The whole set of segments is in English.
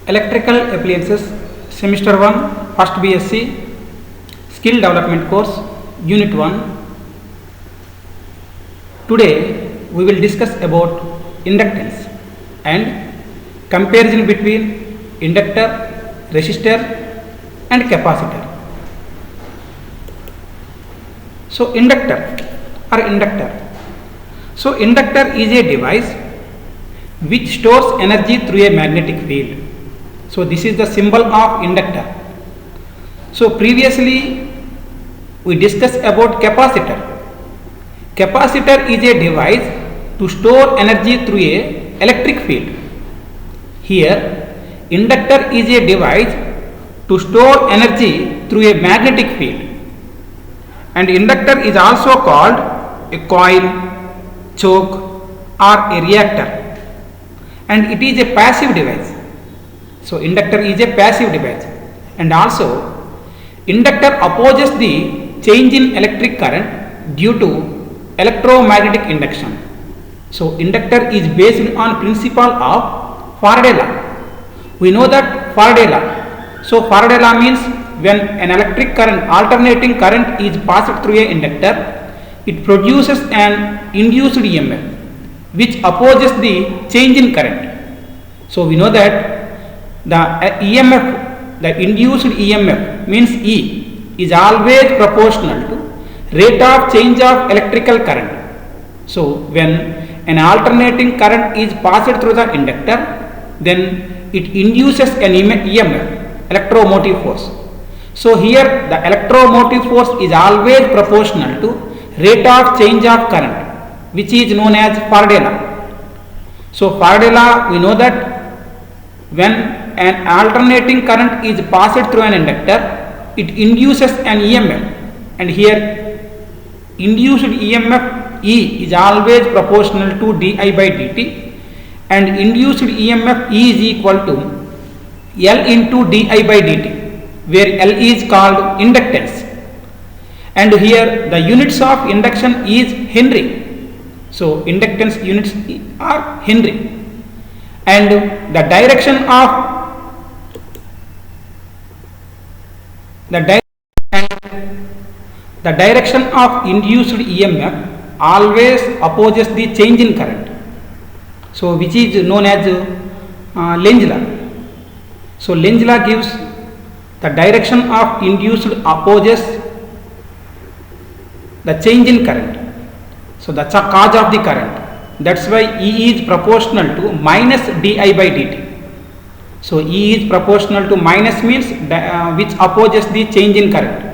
Electrical Appliances Semester 1 First BSc Skill Development Course Unit 1. Today we will discuss about inductance and comparison between inductor, resistor and capacitor. So inductor. So inductor is a device which stores energy through a magnetic field. So this is the symbol of inductor. So previously we discussed about capacitor. Capacitor is a device to store energy through a electric field. Here inductor is a device to store energy through a magnetic field. And inductor is also called a coil, choke or a reactor. And it is a passive device. So inductor is a passive device, and also inductor opposes the change in electric current due to electromagnetic induction. So inductor is based on principle of Faraday law. We know that Faraday law. So Faraday law means when an electric current, alternating current is passed through a inductor, it produces an induced EMF which opposes the change in current. So we know that the EMF, the induced EMF means E, is always proportional to rate of change of electrical current. So when an alternating current is passed through the inductor, then it induces an EMF, electromotive force. So here the electromotive force is always proportional to rate of change of current, which is known as Faraday law. So Faraday law, we know that when an alternating current is passed through an inductor, it induces an EMF, and here induced EMF E is always proportional to di by dt, and induced EMF E is equal to L into di by dt, where L is called inductance, and here the units of induction is Henry. So inductance units are Henry, and the direction of the direction of induced EMF always opposes the change in current. So which is known as Lenz law. So Lenz law gives the direction of induced opposes the change in current. So that's a cause of the current. That's why E is proportional to minus di by dt. So E is proportional to minus means which opposes the change in current.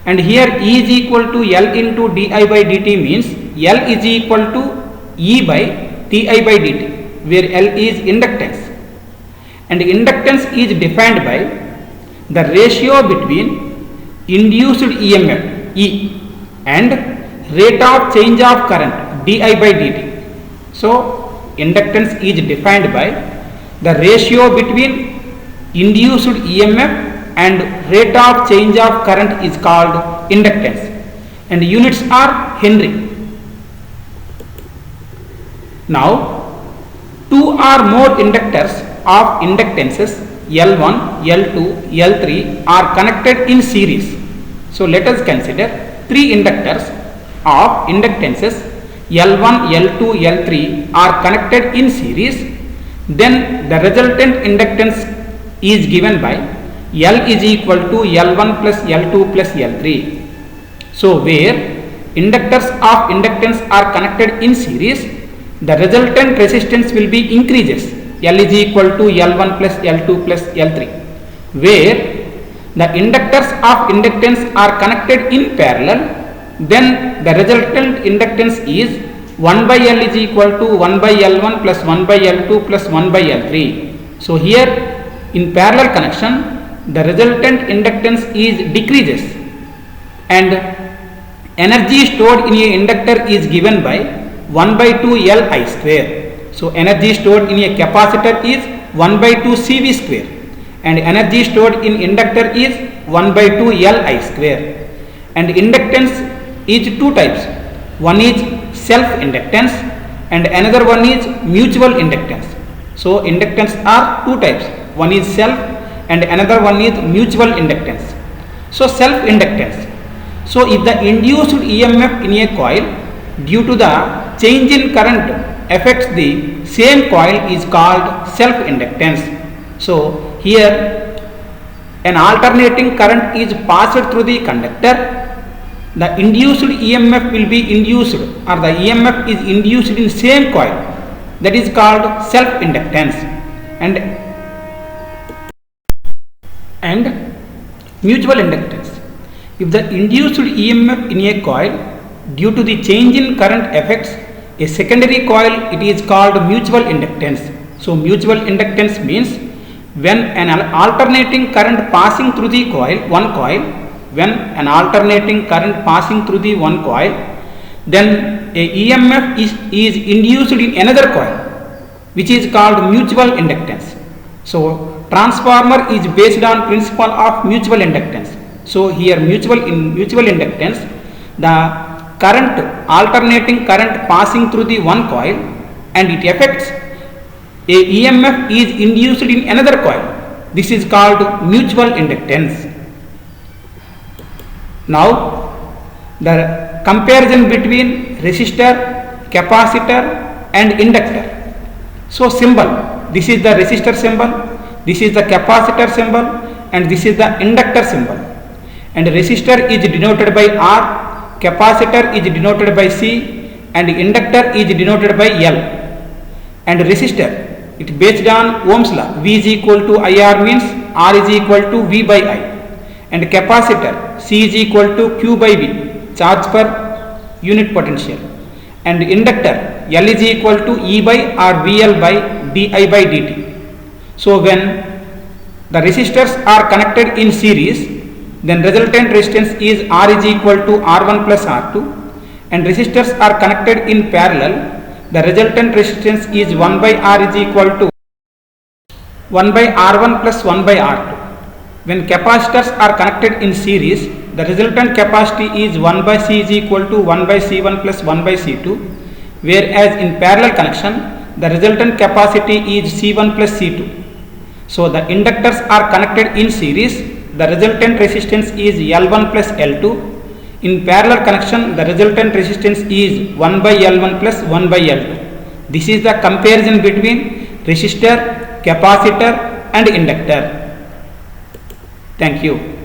And here E is equal to L into di by dt means L is equal to E by di by dt, where L is inductance. And inductance is defined by the ratio between induced EMF E and rate of change of current di by dt. So inductance is defined by the ratio between induced EMF and rate of change of current is called inductance, and units are Henry. Now two or more inductors of inductances L1, L2, L3 are connected in series. So let us consider three inductors of inductances L1, L2, L3 are connected in series. Then the resultant inductance is given by L is equal to L1 plus L2 plus L3. So where inductors of inductance are connected in series, the resultant resistance will be increases. L is equal to L1 plus L2 plus L3. Where the inductors of inductance are connected in parallel, then the resultant inductance is 1 by L is equal to 1 by L1 plus 1 by L2 plus 1 by L3. So here in parallel connection, the resultant inductance is decreases, and energy stored in a inductor is given by 1 by 2 Li square. So energy stored in a capacitor is 1 by 2 Cv square, and energy stored in inductor is 1 by 2 Li square. And inductance is two types. One is self inductance and another one is mutual inductance. So inductance are two types. One is self and another one is mutual inductance. So self inductance. So if the induced EMF in a coil due to the change in current affects the same coil is called self inductance. So here an alternating current is passed through the conductor. The induced EMF will be induced, or the EMF is induced in same coil. That is called self inductance. And mutual inductance. If the induced EMF in a coil due to the change in current affects a secondary coil, it is called mutual inductance. So mutual inductance means when an alternating current passing through the one coil, then a EMF is induced in another coil, which is called mutual inductance. So transformer is based on principle of mutual inductance. So here mutual inductance, the alternating current passing through the one coil and it affects a EMF is induced in another coil. This is called mutual inductance. Now the comparison between resistor, capacitor and inductor. So symbol, this is the resistor symbol, this is the capacitor symbol and this is the inductor symbol. And resistor is denoted by R, capacitor is denoted by C and inductor is denoted by L. And resistor, it is based on Ohm's law, V is equal to IR means R is equal to V by I. And capacitor, C is equal to Q by V, charge per unit potential. And inductor, L is equal to E by or VL by DI by DT. So when the resistors are connected in series, then resultant resistance is R is equal to R1 plus R2, and resistors are connected in parallel, the resultant resistance is 1 by R is equal to 1 by R1 plus 1 by R2. When capacitors are connected in series, the resultant capacity is 1 by C is equal to 1 by C1 plus 1 by C2, whereas in parallel connection, the resultant capacity is C1 plus C2. So the inductors are connected in series, the resultant resistance is L1 plus L2. In parallel connection, the resultant resistance is 1 by L1 plus 1 by L2. This is the comparison between resistor, capacitor and inductor. Thank you.